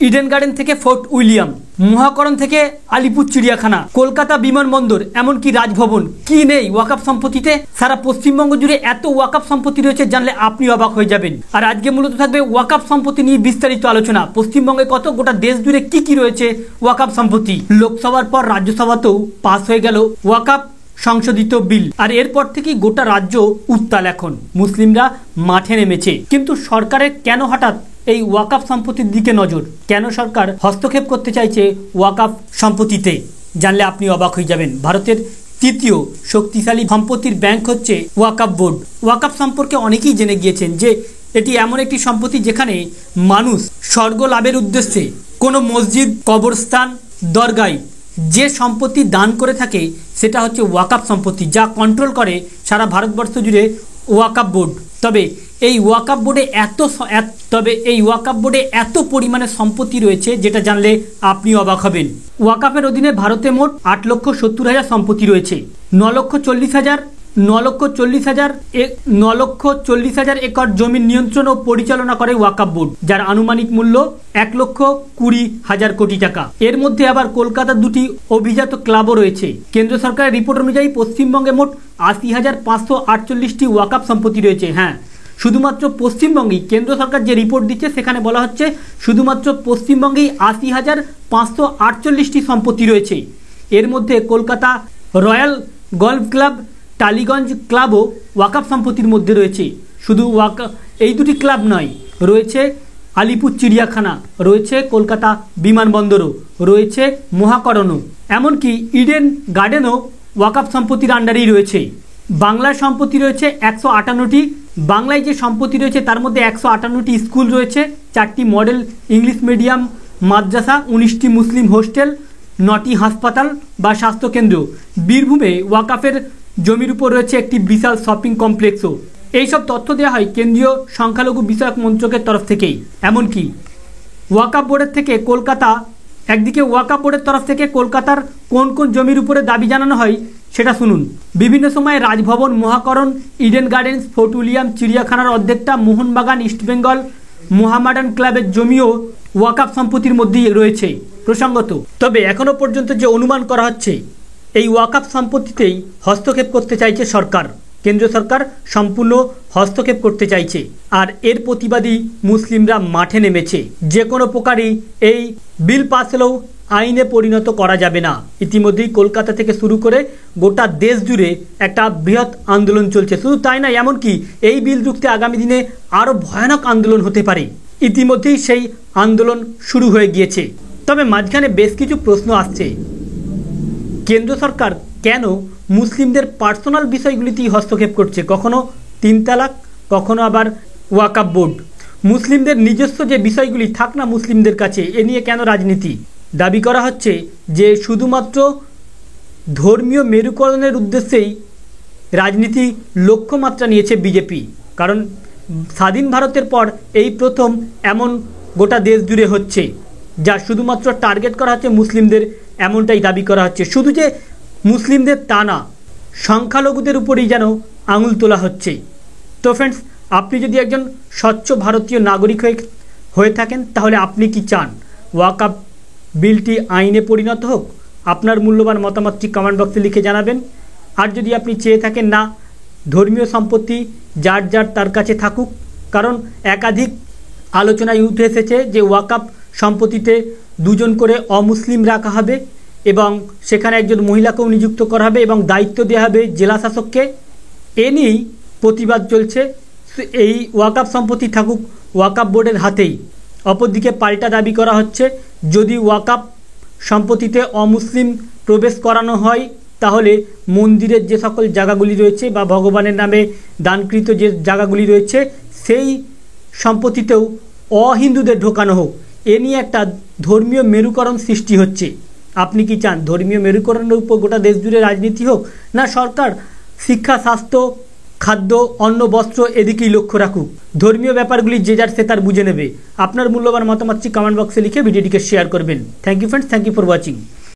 Eden garden থেকে fort William, মহাকরণ থেকে আলিপুর চিড়িয়াখানা, কলকাতা বিমানবন্দর, এমনকি রাজভবন, কি নেই ওয়াকফ সম্পত্তিতে? সারা পশ্চিমবঙ্গ জুড়ে এত ওয়াকফ সম্পত্তি রয়েছে, জানলে আপনি অবাক হয়ে যাবেন। আর আজকে মূলত থাকবে ওয়াকফ সম্পত্তি নিয়ে বিস্তারিত আলোচনা। পশ্চিমবঙ্গে কত, গোটা দেশ জুড়ে কি কি রয়েছে ওয়াকফ সম্পত্তি। লোকসভার পর রাজ্যসভাতেও পাস হয়ে গেল ওয়াকফ সংশোধিত বিল, আর এরপর থেকেই গোটা রাজ্য উত্তাল। এখন মুসলিমরা মাঠে নেমেছে, কিন্তু সরকারের কেন হঠাৎ এই ওয়াকফ সম্পত্তির দিকে নজর? কেন সরকার হস্তক্ষেপ করতে চাইছে ওয়াকফ সম্পত্তিতে? জানলে আপনি অবাক হয়ে যাবেন। ভারতের তৃতীয় শক্তিশালী সম্পত্তির ব্যাংক হচ্ছে ওয়াকফ বোর্ড। ওয়াকফ সম্পর্কে অনেকেই জেনে গিয়েছেন যে এটি এমন একটি সম্পত্তি যেখানে মানুষ স্বর্গ লাভের উদ্দেশ্যে কোনো মসজিদ, কবরস্থান, দরগায় যে সম্পত্তি দান করে থাকে সেটা হচ্ছে ওয়াকফ সম্পত্তি, যা কন্ট্রোল করে সারা ভারতবর্ষ জুড়ে ওয়াকফ বোর্ড। তবে এই ওয়াকফ বোর্ডে এত পরিমাণে সম্পত্তি রয়েছে যেটা জানলে আপনি অবাক হবেন। ওয়াকফের অধীনে ভারতে মোট 8,70,000 সম্পত্তি রয়েছে। 9,40,000 একর জমির নিয়ন্ত্রণ ও পরিচালনা করে ওয়াকফ বোর্ড, যার আনুমানিক মূল্য 1,20,000 কোটি টাকা। এর মধ্যে আবার কলকাতার দুটি অভিজাত ক্লাবও রয়েছে। কেন্দ্র সরকারের রিপোর্ট অনুযায়ী পশ্চিমবঙ্গে মোট 80,548টি ওয়াকফ সম্পত্তি রয়েছে। হ্যাঁ, শুধুমাত্র পশ্চিমবঙ্গেই কেন্দ্র সরকার যে রিপোর্ট দিচ্ছে সেখানে বলা হচ্ছে শুধুমাত্র পশ্চিমবঙ্গেই 80,548টি সম্পত্তি রয়েছে। এর মধ্যে Kolkata royal golf club, Tollygunge ক্লাবও ওয়াকফ সম্পত্তির মধ্যে রয়েছে। শুধু এই দুটি ক্লাব নয়, রয়েছে আলিপুর চিড়িয়াখানা, রয়েছে কলকাতা বিমানবন্দরও, রয়েছে মহাকরণও, এমনকি ইডেন গার্ডেনও ওয়াকফ সম্পত্তির আন্ডারেই রয়েছে। বাংলার সম্পত্তি রয়েছে 158টি। বাংলায় যে সম্পত্তি রয়েছে তার মধ্যে 158টি স্কুল রয়েছে, 4টি মডেল ইংলিশ মিডিয়াম মাদ্রাসা, 19টি মুসলিম হোস্টেল, 9টি হাসপাতাল বা স্বাস্থ্যকেন্দ্র। বীরভূমে ওয়াকফের জমির উপর রয়েছে একটি বিশাল শপিং কমপ্লেক্সও। এইসব তথ্য দেওয়া হয় কেন্দ্রীয় সংখ্যালঘু বিষয়ক মন্ত্রকের তরফ থেকেই। এমনকি ওয়াকফ বোর্ডের থেকে ওয়াকফ বোর্ডের তরফ থেকে কলকাতার কোন কোন জমির উপরে দাবি জানানো হয় সেটা শুনুন। বিভিন্ন সময় রাজভবন, মহাকরণ, ইডেন গার্ডেন্স, ফোর্ট উইলিয়াম, চিড়িয়াখানার অর্ধেকটা, মোহনবাগান, ইস্টবেঙ্গল, মোহামেডান ক্লাবের জমিও ওয়াকফ সম্পত্তির মধ্যেই রয়েছে প্রসঙ্গত। তবে এখনো পর্যন্ত যে অনুমান করা হচ্ছে এই ওয়াকফ সম্পত্তিতেই হস্তক্ষেপ করতে চাইছে সরকার। কেন্দ্র সরকার সম্পূর্ণ হস্তক্ষেপ করতে চাইছে, আর এর প্রতিবাদী মুসলিমরা মাঠে নেমেছে। যে কোনো প্রকারই এই বিল পাস হলেও আইনে পরিণত করা যাবে না। ইতিমধ্যেই কলকাতা থেকে শুরু করে গোটা দেশ জুড়ে একটা বৃহৎ আন্দোলন চলছে। শুধু তাই না, এমনকি এই বিল রুখতে আগামী দিনে আরও ভয়ানক আন্দোলন হতে পারে। ইতিমধ্যেই সেই আন্দোলন শুরু হয়ে গিয়েছে। তবে মাঝখানে বেশ কিছু প্রশ্ন আসছে। কেন্দ্র সরকার কেন মুসলিমদের পার্সোনাল বিষয়গুলিতেই হস্তক্ষেপ করছে? কখনো 3 তালাক, কখনো আবার ওয়াকফ বোর্ড। মুসলিমদের নিজস্ব যে বিষয়গুলি থাক না মুসলিমদের কাছে, এ নিয়ে কেন রাজনীতি? দাবি করা হচ্ছে যে শুধুমাত্র ধর্মীয় মেরুকরণের উদ্দেশ্যেই রাজনীতি লক্ষ্যমাত্রা নিয়েছে বিজেপি। কারণ স্বাধীন ভারতের পর এই প্রথম এমন গোটা দেশ জুড়ে হচ্ছে, যা শুধুমাত্র টার্গেট করা হচ্ছে মুসলিমদের, এমনটাই দাবি করা হচ্ছে। শুধু যে মুসলিমদের তা না, সংখ্যালঘুদের উপরেই যেন আঙুল তোলা হচ্ছে। তো ফ্রেন্ডস, আপনি যদি একজন স্বচ্ছ ভারতীয় নাগরিক হয়ে থাকেন তাহলে আপনি কি চান ওয়াকফ বিলটি আইনে পরিণত হোক? আপনার মূল্যবান মতামতটি কমেন্ট বক্সে লিখে জানাবেন। আর যদি আপনি চেয়ে থাকেন না ধর্মীয় সম্পত্তি যার যার তার কাছে থাকুক, কারণ একাধিক আলোচনায় উঠে এসেছে যে ওয়াকফ সম্পত্তিতে 2 জন করে অমুসলিম রাখা হবে এবং সেখানে একজন মহিলাকেও নিযুক্ত করা হবে এবং দায়িত্ব দেওয়া হবে জেলা শাসককে। এ নিয়েই প্রতিবাদ চলছে। এই ওয়াকফ সম্পত্তি থাকুক ওয়াকফ বোর্ডের হাতেই। অপরদিকে পাল্টা দাবি করা হচ্ছে যদি ওয়াকফ সম্পত্তিতে অমুসলিম প্রবেশ করানো হয় তাহলে মন্দিরের যে সকল জায়গাগুলি রয়েছে বা ভগবানের নামে দানকৃত যে জায়গাগুলি রয়েছে সেই সম্পত্তিতেও অহিন্দুদের ঢোকানো হোক। এ নিয়ে একটা ধর্মীয় মেরুকরণ সৃষ্টি হচ্ছে। আপনি কি চান ধর্মীয় মেরুকরণের উপর গোটা দেশ জুড়ে রাজনীতি হোক, না সরকার শিক্ষা, স্বাস্থ্য, খাদ্য, অন্ন, বস্ত্র এদিকেই লক্ষ্য রাখুক? ধর্মীয় ব্যাপারগুলি যে যার সে তার বুঝে নেবে। আপনার মূল্যবান মতামতটি কমেন্ট বক্সে লিখে ভিডিওটিকে শেয়ার করবেন। Thank you friends, thank you for watching.